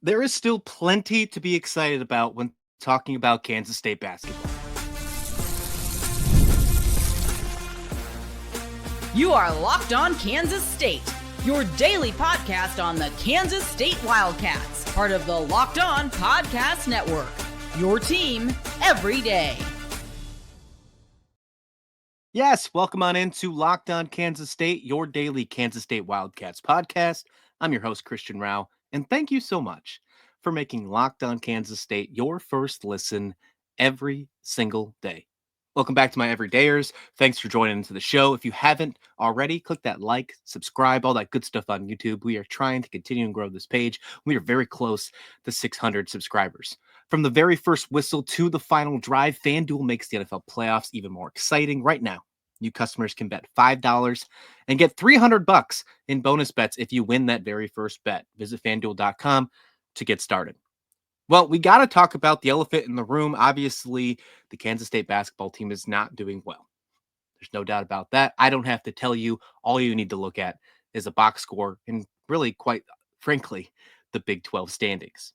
There is still plenty to be excited about when talking about Kansas State basketball. You are Locked On Kansas State, your daily podcast on the Kansas State Wildcats, part of the Locked On Podcast Network, your team every day. Yes, welcome on into Locked On Kansas State, your daily Kansas State Wildcats podcast. I'm your host, Christian Rauh, and thank you so much for making Locked On Kansas State your first listen every single day. Welcome back to my everydayers. Thanks for joining into the show. If you haven't already, click that like, subscribe, all that good stuff on YouTube. We are trying to continue and grow this page. We are very close to 600 subscribers. From the very first whistle to the final drive, FanDuel makes the NFL playoffs even more exciting. Right now, new customers can bet $5 and get $300 in bonus bets if you win that very first bet. Visit FanDuel.com to get started. Well, we got to talk about the elephant in the room. Obviously, the Kansas State basketball team is not doing well. There's no doubt about that. I don't have to tell you. All you need to look at is a box score and really, quite frankly, the Big 12 standings.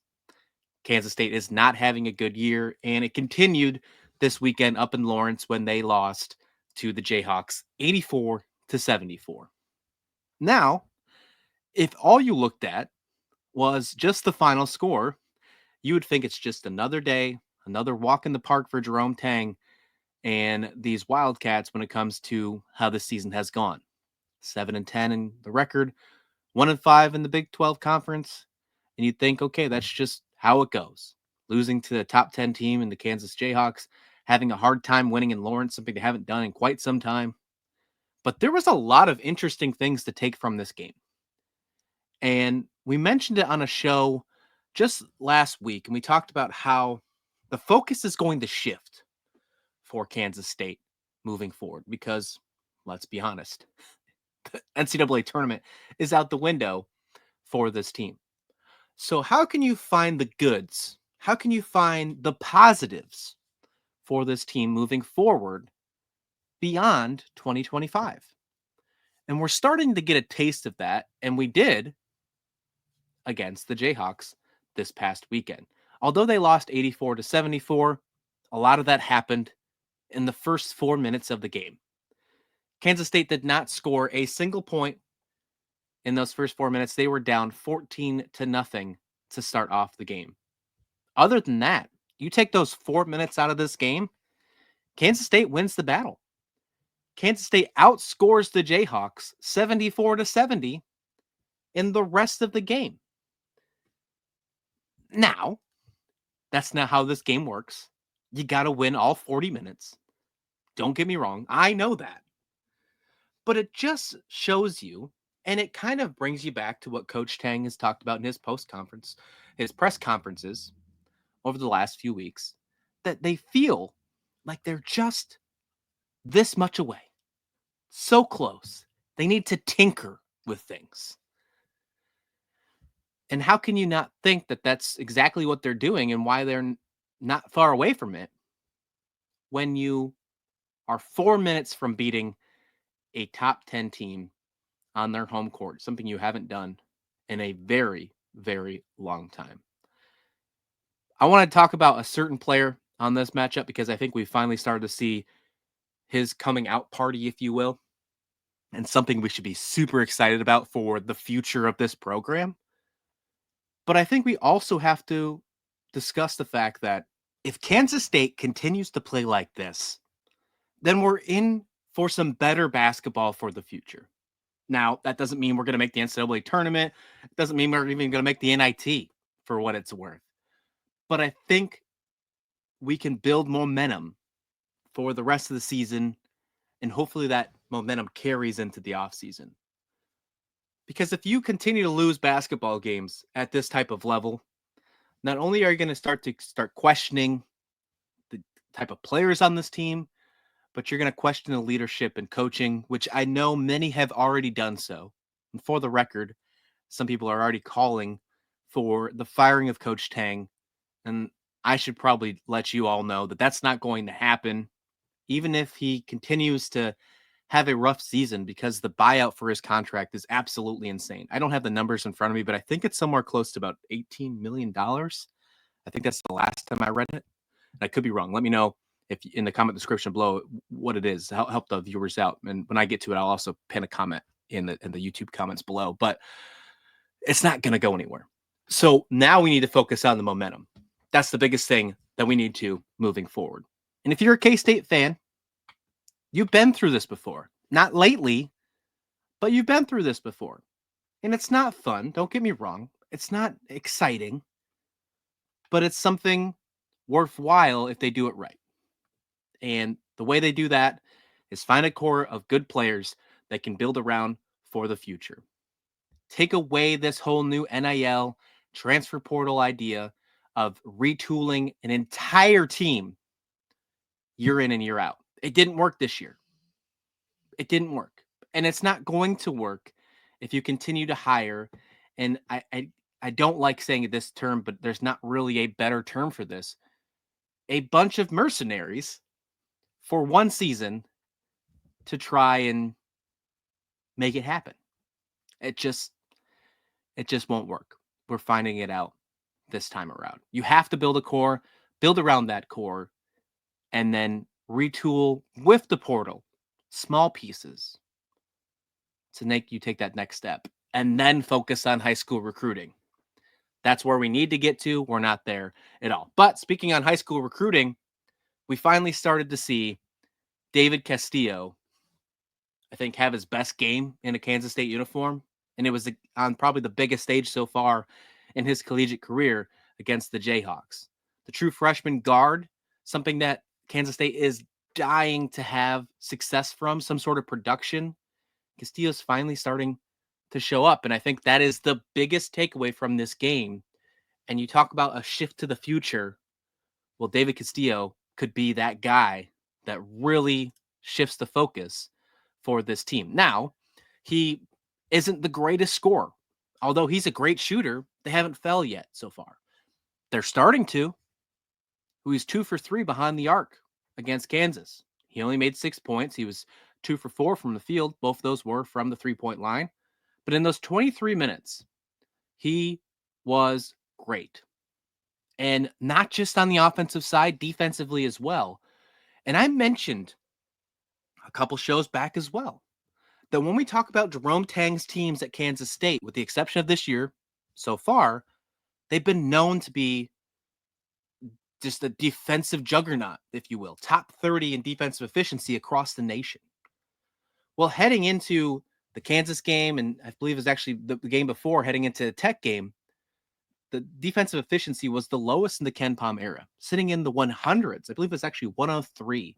Kansas State is not having a good year, and it continued this weekend up in Lawrence when they lost to the Jayhawks 84-74. Now, if all you looked at was just the final score, you would think it's just another day, another walk in the park for Jerome Tang and these Wildcats when it comes to how this season has gone. 7-10 in the record, 1-5 in the Big 12 conference. And you'd think, okay, that's just how it goes. Losing to the top 10 team in the Kansas Jayhawks, having a hard time winning in Lawrence, something they haven't done in quite some time. But there was a lot of interesting things to take from this game. And we mentioned it on a show just last week, and we talked about how the focus is going to shift for Kansas State moving forward because, let's be honest, the NCAA tournament is out the window for this team. So how can you find the goods? How can you find the positives for this team moving forward beyond 2025? And we're starting to get a taste of that, and we did against the Jayhawks this past weekend. Although they lost 84-74, a lot of that happened in the first 4 minutes of the game. Kansas State did not score a single point in those first 4 minutes. They were down 14-0 to start off the game. Other than that, you take those 4 minutes out of this game, Kansas State wins the battle. Kansas State outscores the Jayhawks 74-70 in the rest of the game. Now, that's not how this game works. You got to win all 40 minutes. Don't get me wrong. I know that. But it just shows you, and it kind of brings you back to what Coach Tang has talked about in his his press conferences over the last few weeks, that they feel like they're just this much away. So close. They need to tinker with things. And how can you not think that that's exactly what they're doing and why they're not far away from it when you are 4 minutes from beating a top 10 team on their home court, something you haven't done in a very, very long time. I want to talk about a certain player on this matchup because I think we finally started to see his coming out party, if you will, and something we should be super excited about for the future of this program. But I think we also have to discuss the fact that if Kansas State continues to play like this, then we're in for some better basketball for the future. Now, that doesn't mean we're going to make the NCAA tournament. It doesn't mean we're even going to make the NIT for what it's worth. But I think we can build momentum for the rest of the season, and hopefully that momentum carries into the offseason. Because if you continue to lose basketball games at this type of level, not only are you going to start questioning the type of players on this team, but you're going to question the leadership and coaching, which I know many have already done so. And for the record, some people are already calling for the firing of Coach Tang. And I should probably let you all know that that's not going to happen. Even if he continues to have a rough season because the buyout for his contract is absolutely insane. I don't have the numbers in front of me, but I think it's somewhere close to about $18 million. I think that's the last time I read it. I could be wrong. Let me know if in the comment description below what it is. Help the viewers out. And when I get to it, I'll also pin a comment in the YouTube comments below. But it's not going to go anywhere. So now we need to focus on the momentum. That's the biggest thing that we need to moving forward. And if you're a K-State fan, you've been through this before. Not lately, but you've been through this before. And it's not fun. Don't get me wrong. It's not exciting, but it's something worthwhile if they do it right. And the way they do that is find a core of good players that can build around for the future. Take away this whole new NIL transfer portal idea of retooling an entire team year in and year out. It didn't work this year. It didn't work. And it's not going to work if you continue to hire. And I don't like saying this term, but there's not really a better term for this. A bunch of mercenaries for one season to try and make it happen. It just won't work. We're finding it out this time around. You have to build a core, build around that core, and then retool with the portal, small pieces to make you take that next step, and then focus on high school recruiting. That's where we need to get to. We're not there at all. But speaking on high school recruiting, we finally started to see David Castillo, I think, have his best game in a Kansas State uniform. And it was on probably the biggest stage so far in his collegiate career against the Jayhawks. The true freshman guard, something that Kansas State is dying to have success from, some sort of production. Castillo's finally starting to show up. And I think that is the biggest takeaway from this game. And you talk about a shift to the future. Well, David Castillo could be that guy that really shifts the focus for this team. Now, he isn't the greatest scorer. Although he's a great shooter, they haven't fell yet so far. They're starting to. He's 2 for 3 behind the arc against Kansas. He only made 6 points. He was 2 for 4 from the field. Both of those were from the 3-point line. But in those 23 minutes, he was great. And not just on the offensive side, defensively as well. And I mentioned a couple shows back as well that when we talk about Jerome Tang's teams at Kansas State, with the exception of this year so far, they've been known to be just a defensive juggernaut, if you will, top 30 in defensive efficiency across the nation. Well, heading into the Kansas game, and I believe it was actually the game before, heading into the Tech game, the defensive efficiency was the lowest in the Ken Pom era, sitting in the 100s. I believe it was actually 103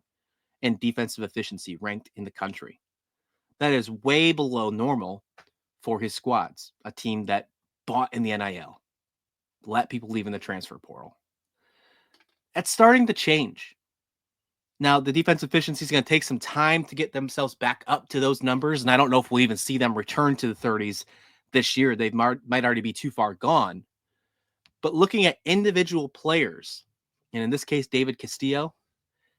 in defensive efficiency ranked in the country. That is way below normal for his squads, a team that bought in the NIL, let people leave in the transfer portal. That's starting to change. Now, the defensive efficiency is going to take some time to get themselves back up to those numbers, and I don't know if we'll even see them return to the 30s this year. They might already be too far gone. But looking at individual players, and in this case, David Castillo,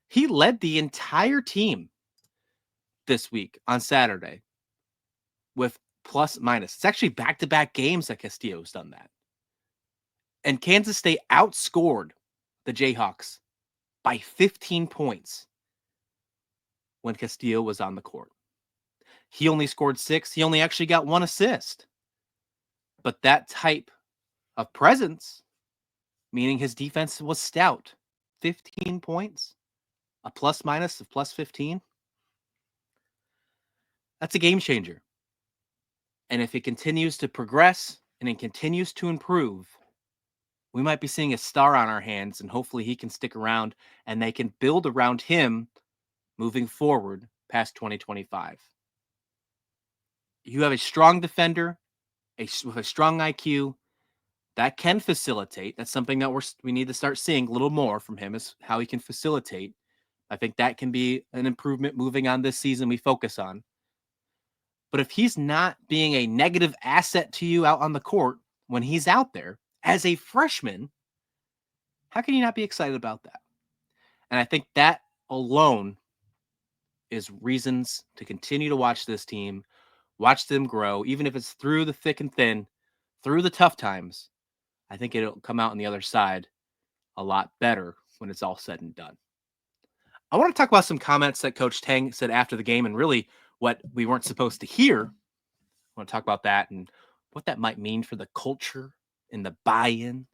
he led the entire team this week on Saturday with plus minus. It's actually back-to-back games that Castillo's done that. And Kansas State outscored the Jayhawks by 15 points when Castillo was on the court. He only scored 6. He only actually got 1 assist. But that type of presence, meaning his defense was stout, 15 points, a plus minus of plus 15. That's a game changer. And if it continues to progress and it continues to improve, we might be seeing a star on our hands, and hopefully he can stick around and they can build around him moving forward past 2025. You have a strong defender with a strong IQ that can facilitate. That's something that we need to start seeing a little more from him, is how he can facilitate. I think that can be an improvement moving on this season we focus on. But if he's not being a negative asset to you out on the court when he's out there as a freshman, how can you not be excited about that? And I think that alone is reasons to continue to watch this team, watch them grow, even if it's through the thick and thin, through the tough times. I think it'll come out on the other side a lot better when it's all said and done. I want to talk about some comments that Coach Tang said after the game and really what we weren't supposed to hear. I want to talk about that and what that might mean for the culture and the buy-in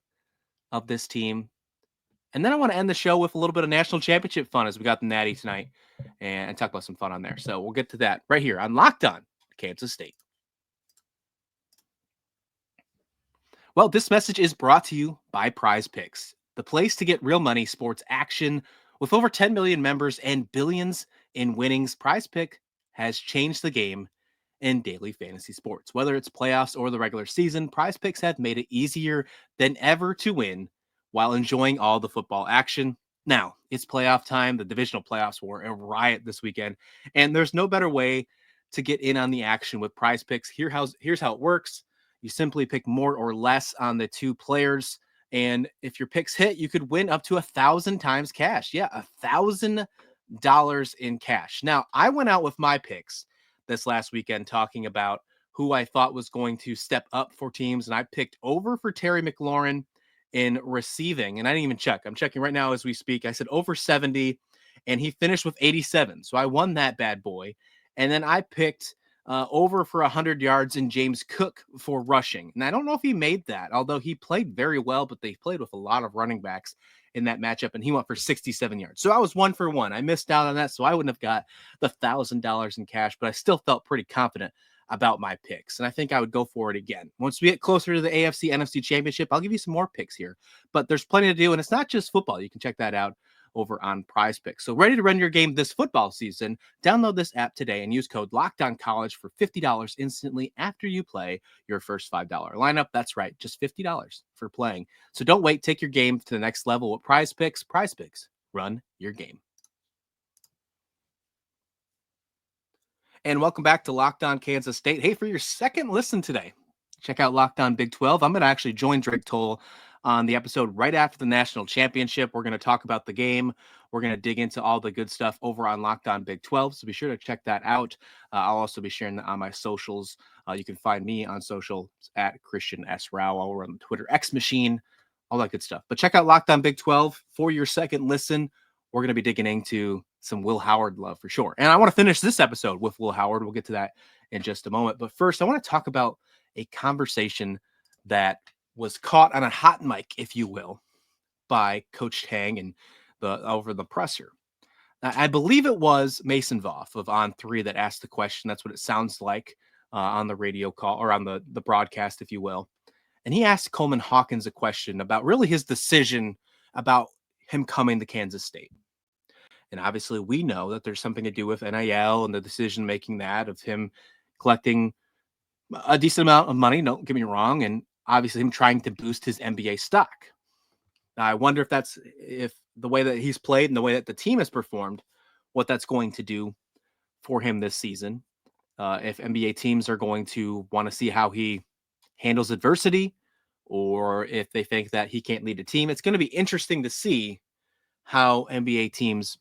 of this team. And then I want to end the show with a little bit of national championship fun as we got the Natty tonight and talk about some fun on there. So we'll get to that right here on Locked On Kansas State. Well, this message is brought to you by Prize Picks, the place to get real money sports action. With over 10 million members and billions in winnings, Prize Pick has changed the game in daily fantasy sports. Whether it's playoffs or the regular season, Prize Picks have made it easier than ever to win while enjoying all the football action. Now, it's playoff time. The divisional playoffs were a riot this weekend, and there's no better way to get in on the action with Prize Picks. Here's how it works. You simply pick more or less on the two players, and if your picks hit, you could win up to 1,000 times cash. Yeah, $1,000 in cash. Now, I went out with my picks this last weekend talking about who I thought was going to step up for teams, and I picked over for Terry McLaurin in receiving, and I didn't even check. I'm checking right now as we speak. I said over 70, and he finished with 87, so I won that bad boy. And then I picked over for 100 yards in James Cook for rushing. And I don't know if he made that, although he played very well, but they played with a lot of running backs in that matchup, and he went for 67 yards. So I was 1 for 1. I missed out on that, so I wouldn't have got the $1,000 in cash, but I still felt pretty confident about my picks. And I think I would go for it again. Once we get closer to the AFC NFC Championship, I'll give you some more picks here. But there's plenty to do, and it's not just football. You can check that out over on Prize Picks. So ready to run your game this football season? Download this app today and use code LOCKEDONCollege for $50 instantly after you play your first $5 lineup. That's right, just $50 for playing. So don't wait. Take your game to the next level with Prize Picks. Prize Picks, run your game. And welcome back to Locked On Kansas State. Hey, for your second listen today, check out Locked On Big 12. I'm going to actually join Drake Toll on the episode right after the national championship. We're going to talk about the game. We're going to dig into all the good stuff over on Locked On Big 12. So be sure to check that out. I'll also be sharing that on my socials. You can find me on social at Christian S. Rauh over on the Twitter X machine, all that good stuff. But check out Locked On Big 12 for your second listen. We're going to be digging into some Will Howard love for sure. And I want to finish this episode with Will Howard. We'll get to that in just a moment. But first, I want to talk about a conversation that was caught on a hot mic, if you will, by Coach Tang and over the presser. I believe it was Mason Voff of On 3 that asked the question. That's what it sounds like on the radio call or on the broadcast, if you will. And he asked Coleman Hawkins a question about really his decision about him coming to Kansas State. And obviously we know that there's something to do with NIL and the decision making that of him collecting a decent amount of money. Don't get me wrong. And obviously him trying to boost his NBA stock. Now, I wonder if the way that he's played and the way that the team has performed, what that's going to do for him this season. If NBA teams are going to want to see how he handles adversity, or if they think that he can't lead a team. It's going to be interesting to see how NBA teams,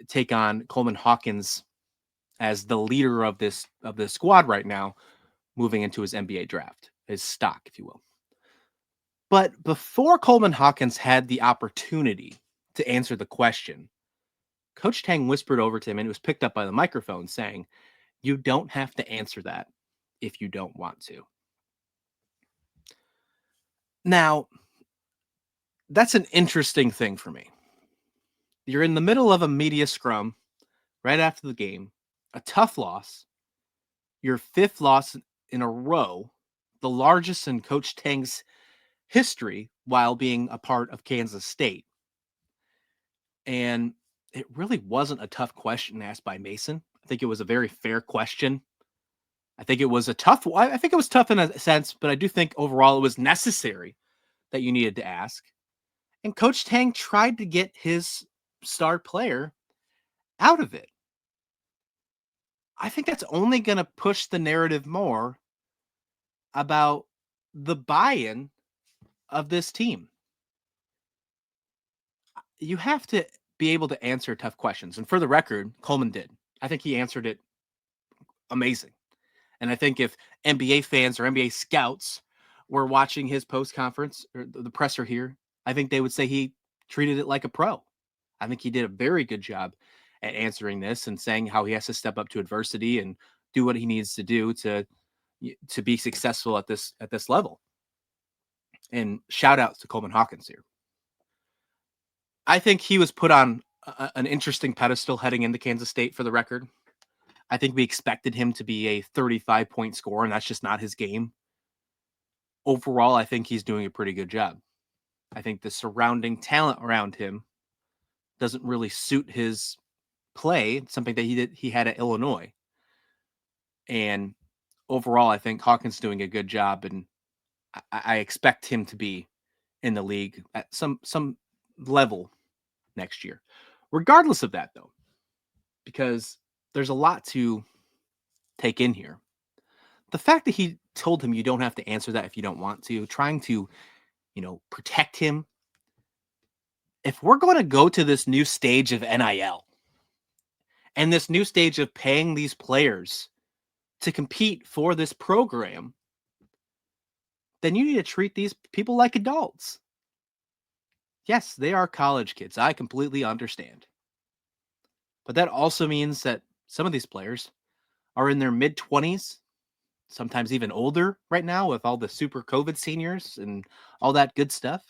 take on Coleman Hawkins as the leader of this squad right now, moving into his NBA draft, his stock, if you will. But before Coleman Hawkins had the opportunity to answer the question, Coach Tang whispered over to him, and it was picked up by the microphone, saying, "You don't have to answer that if you don't want to." Now, that's an interesting thing for me. You're in the middle of a media scrum right after the game, a tough loss, your fifth loss in a row, the largest in Coach Tang's history while being a part of Kansas State. And it really wasn't a tough question asked by Mason. I think it was a very fair question. I think it was a tough one. I think it was tough in a sense, but I do think overall it was necessary that you needed to ask. And Coach Tang tried to get his star player out of it. I think that's only going to push the narrative more about the buy-in of this team. You have to be able to answer tough questions. And for the record, Coleman did. I think he answered it amazing. And I think if NBA fans or NBA scouts were watching his post conference or the presser here, I think they would say he treated it like a pro. I think he did a very good job at answering this and saying how he has to step up to adversity and do what he needs to do to be successful at this level. And shout out to Coleman Hawkins here. I think he was put on an interesting pedestal heading into Kansas State, for the record. I think we expected him to be a 35-point scorer, and that's just not his game. Overall, I think he's doing a pretty good job. I think the surrounding talent around him doesn't really suit his play, something that he had at Illinois. And overall, I think Hawkins doing a good job, and I expect him to be in the league at some level next year. Regardless of that, though, because there's a lot to take in here. The fact that he told him you don't have to answer that if you don't want to, trying to, protect him. If we're going to go to this new stage of NIL and this new stage of paying these players to compete for this program, then you need to treat these people like adults. Yes, they are college kids. I completely understand. But that also means that some of these players are in their mid-20s, sometimes even older right now with all the super COVID seniors and all that good stuff.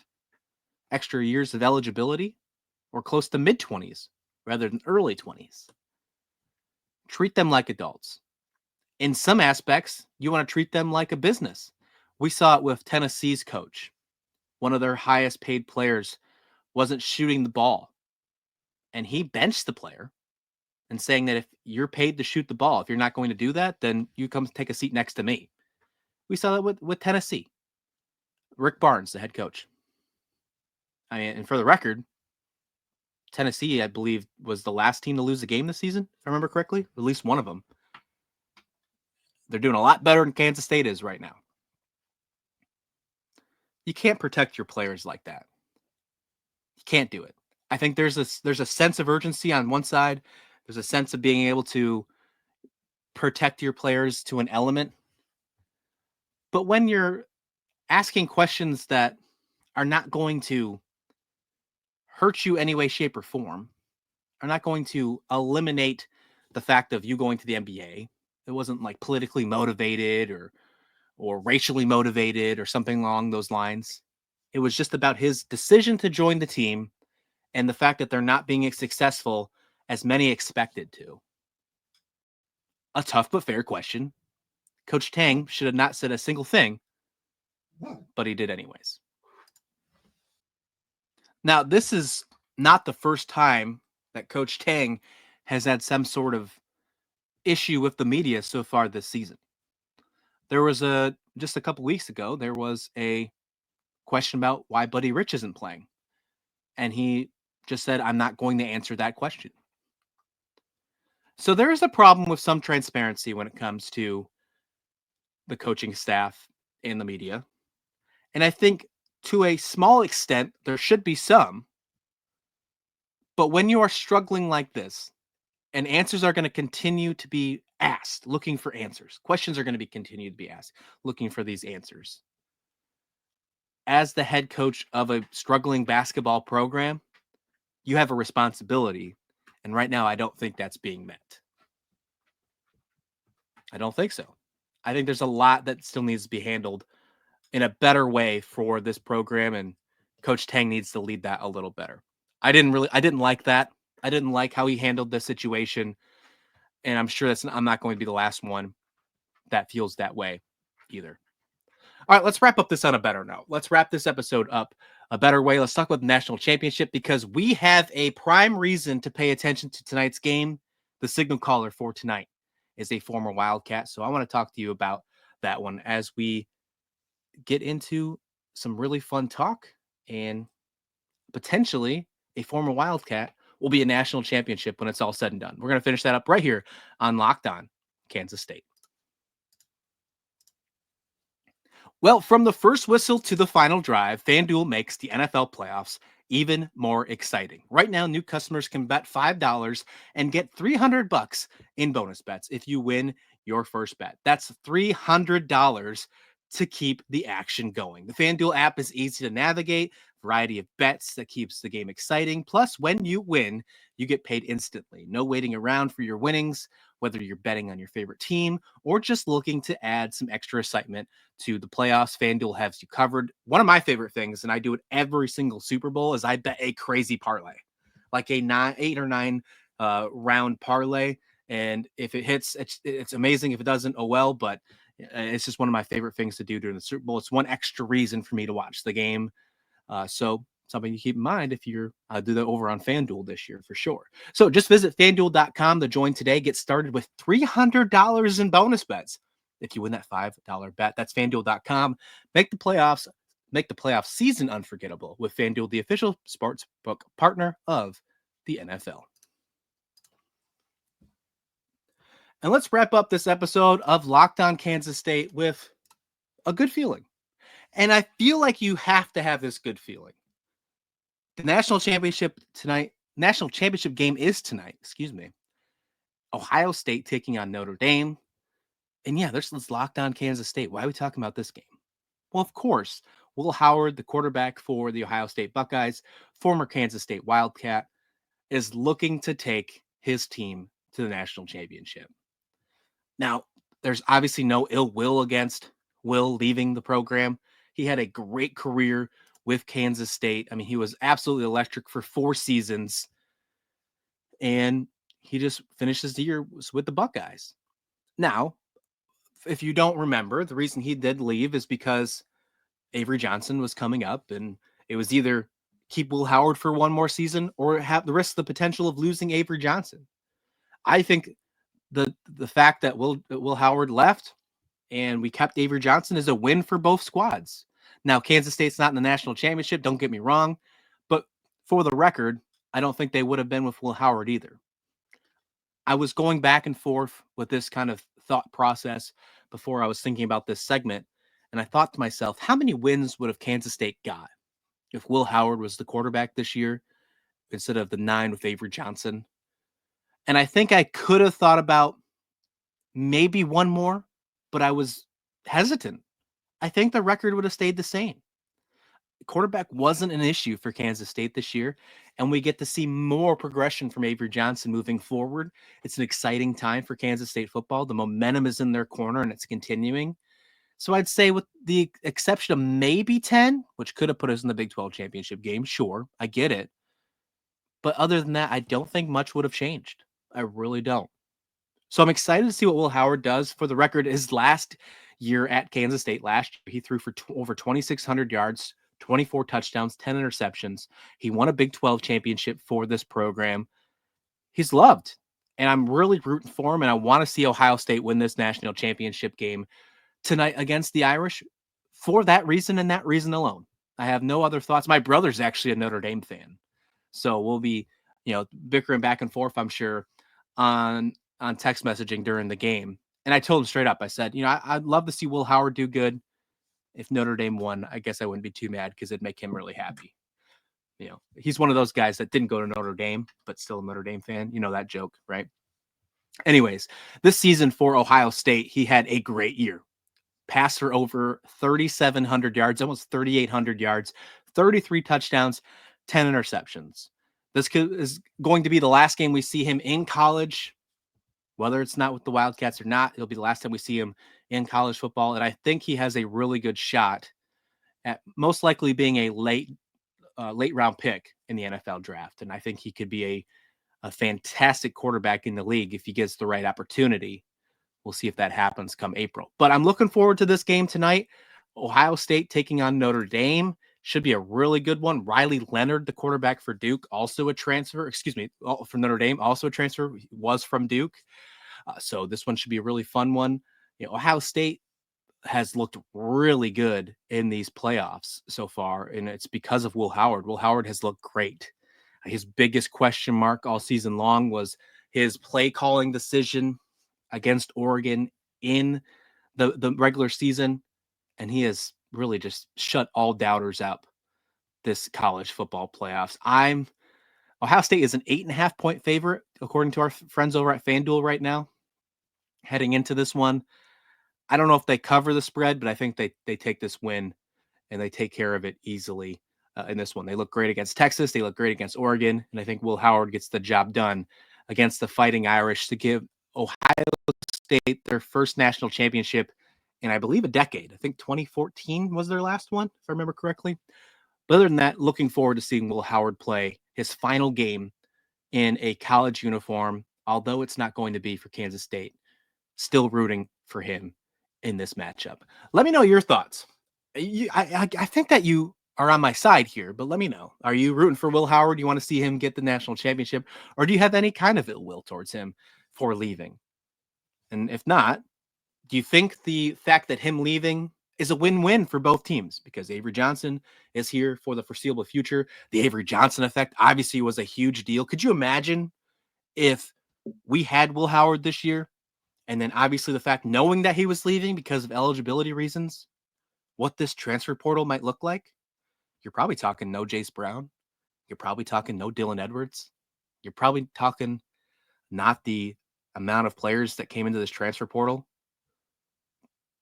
Extra years of eligibility, or close to mid-20s rather than early 20s. Treat them like adults. In some aspects, you want to treat them like a business. We saw it with Tennessee's coach. One of their highest paid players wasn't shooting the ball, and he benched the player and saying that if you're paid to shoot the ball, if you're not going to do that, then you come take a seat next to me. We saw that with Tennessee. Rick Barnes, the head coach. I mean, and for the record, Tennessee, I believe, was the last team to lose a game this season, if I remember correctly. At least one of them. They're doing a lot better than Kansas State is right now. You can't protect your players like that. You can't do it. I think there's a sense of urgency on one side. There's a sense of being able to protect your players to an element. But when you're asking questions that are not going to hurt you any way, shape, or form, are not going to eliminate the fact of you going to the NBA. It wasn't like politically motivated or racially motivated or something along those lines. It was just about his decision to join the team and the fact that they're not being as successful as many expected to. A tough but fair question. Coach Tang should have not said a single thing, but he did anyways. Now, this is not the first time that Coach Tang has had some sort of issue with the media so far this season. There was just a couple weeks ago, there was a question about why Buddy Rich isn't playing. And he just said, I'm not going to answer that question. So there is a problem with some transparency when it comes to the coaching staff and the media. And I think to a small extent, there should be some. But when you are struggling like this, and answers are going to continue to be asked, looking for answers. Questions are going to be continued to be asked, looking for these answers. As the head coach of a struggling basketball program, you have a responsibility. And right now, I don't think that's being met. I don't think so. I think there's a lot that still needs to be handled in a better way for this program, and Coach Tang needs to lead that a little better. I didn't like that. I didn't like how he handled the situation, and I'm sure I'm not going to be the last one that feels that way either. All right, let's wrap up this on a better note. Let's wrap this episode up a better way. Let's talk about the national championship because we have a prime reason to pay attention to tonight's game. The signal caller for tonight is a former Wildcat, so I want to talk to you about that one as we get into some really fun talk, and potentially a former Wildcat will be a national championship when it's all said and done. We're going to finish that up right here on Locked On Kansas State. Well, from the first whistle to the final drive, FanDuel makes the NFL playoffs even more exciting. Right now, new customers can bet $5 and get $300 in bonus bets if you win your first bet. That's $300 to keep the action going. The FanDuel app is easy to navigate, variety of bets that keeps the game exciting. Plus, when you win, you get paid instantly. No waiting around for your winnings, whether you're betting on your favorite team or just looking to add some extra excitement to the playoffs. FanDuel has you covered. One of my favorite things, and I do it every single Super Bowl, is I bet a crazy parlay, like a 8 or 9 round parlay. And if it hits, it's amazing. If it doesn't, oh well. But it's just one of my favorite things to do during the Super Bowl. It's one extra reason for me to watch the game. So something you keep in mind if you're do that over on FanDuel this year for sure. So just visit FanDuel.com to join today. Get started with $300 in bonus bets if you win that $5 bet. That's FanDuel.com. Make the playoff season unforgettable with FanDuel, the official sportsbook partner of the NFL. And let's wrap up this episode of Locked On Kansas State with a good feeling. And I feel like you have to have this good feeling. The national championship game is tonight. Ohio State taking on Notre Dame. And yeah, let's Locked On Kansas State. Why are we talking about this game? Well, of course, Will Howard, the quarterback for the Ohio State Buckeyes, former Kansas State Wildcat, is looking to take his team to the national championship. Now, there's obviously no ill will against Will leaving the program. He had a great career with Kansas State. I mean, he was absolutely electric for 4 seasons, and he just finishes the year with the Buckeyes. Now, if you don't remember, the reason he did leave is because Avery Johnson was coming up, and it was either keep Will Howard for one more season or have the risk the potential of losing Avery Johnson. I think the fact that Will Howard left and we kept Avery Johnson is a win for both squads. Now, Kansas State's not in the national championship, don't get me wrong, but for the record, I don't think they would have been with Will Howard either. I was going back and forth with this kind of thought process before I was thinking about this segment, and I thought to myself, how many wins would have Kansas State got if Will Howard was the quarterback this year instead of the 9 with Avery Johnson? And I think I could have thought about maybe one more, but I was hesitant. I think the record would have stayed the same. Quarterback wasn't an issue for Kansas State this year, and we get to see more progression from Avery Johnson moving forward. It's an exciting time for Kansas State football. The momentum is in their corner, and it's continuing. So I'd say with the exception of maybe 10, which could have put us in the Big 12 championship game, sure, I get it. But other than that, I don't think much would have changed. I really don't. So I'm excited to see what Will Howard does. For the record, his last year at Kansas State last year, he threw for over 2,600 yards, 24 touchdowns, 10 interceptions. He won a Big 12 championship for this program. He's loved, and I'm really rooting for him, and I want to see Ohio State win this national championship game tonight against the Irish for that reason and that reason alone. I have no other thoughts. My brother's actually a Notre Dame fan, so we'll be, bickering back and forth, I'm sure, on text messaging during the game. And I told him straight up, I said, I'd love to see Will Howard do good. If Notre Dame won, I guess I wouldn't be too mad because it'd make him really happy. He's one of those guys that didn't go to Notre Dame, but still a Notre Dame fan. You know that joke, right? Anyways, this season for Ohio State, he had a great year. Passed for over 3,700 yards, almost 3,800 yards, 33 touchdowns, 10 interceptions. This is going to be the last game we see him in college. Whether it's not with the Wildcats or not, it'll be the last time we see him in college football. And I think he has a really good shot at most likely being a late round pick in the NFL draft. And I think he could be a fantastic quarterback in the league if he gets the right opportunity. We'll see if that happens come April. But I'm looking forward to this game tonight. Ohio State taking on Notre Dame. Should be a really good one. Riley Leonard, the quarterback for Duke, also a transfer. From Notre Dame, also a transfer. He was from Duke. So this one should be a really fun one. Ohio State has looked really good in these playoffs so far, and it's because of Will Howard. Will Howard has looked great. His biggest question mark all season long was his play calling decision against Oregon in the regular season, and he has really just shut all doubters up this college football playoffs. Ohio State is an 8.5-point favorite, according to our friends over at FanDuel right now, heading into this one. I don't know if they cover the spread, but I think they take this win and they take care of it easily in this one. They look great against Texas. They look great against Oregon. And I think Will Howard gets the job done against the Fighting Irish to give Ohio State their first national championship in, I believe, a decade. I think 2014 was their last one, if I remember correctly. But other than that, looking forward to seeing Will Howard play his final game in a college uniform, although it's not going to be for Kansas State. Still rooting for him in this matchup. Let me know your thoughts. I think that you are on my side here, but let me know. Are you rooting for Will Howard? Do you want to see him get the national championship? Or do you have any kind of ill will towards him for leaving? And if not, do you think the fact that him leaving is a win-win for both teams? Because Avery Johnson is here for the foreseeable future. The Avery Johnson effect obviously was a huge deal. Could you imagine if we had Will Howard this year? And then obviously the fact knowing that he was leaving because of eligibility reasons, what this transfer portal might look like. You're probably talking no Jace Brown. You're probably talking no Dylan Edwards. You're probably talking not the amount of players that came into this transfer portal.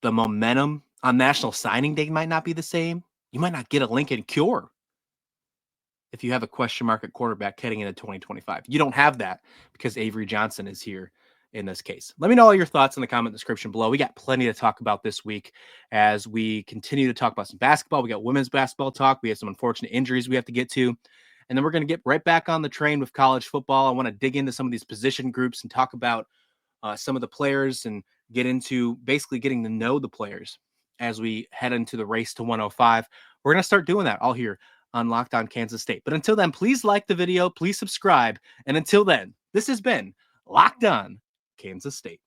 The momentum on National Signing Day might not be the same. You might not get a Lincoln Cure if you have a question mark at quarterback heading into 2025. You don't have that because Avery Johnson is here in this case. Let me know all your thoughts in the comment description below. We got plenty to talk about this week as we continue to talk about some basketball. We got women's basketball talk. We have some unfortunate injuries we have to get to. And then we're going to get right back on the train with college football. I want to dig into some of these position groups and talk about some of the players and get into basically getting to know the players as we head into the race to 105. We're going to start doing that all here on Locked On Kansas State. But until then, please like the video, please subscribe. And until then, this has been Locked On Kansas State.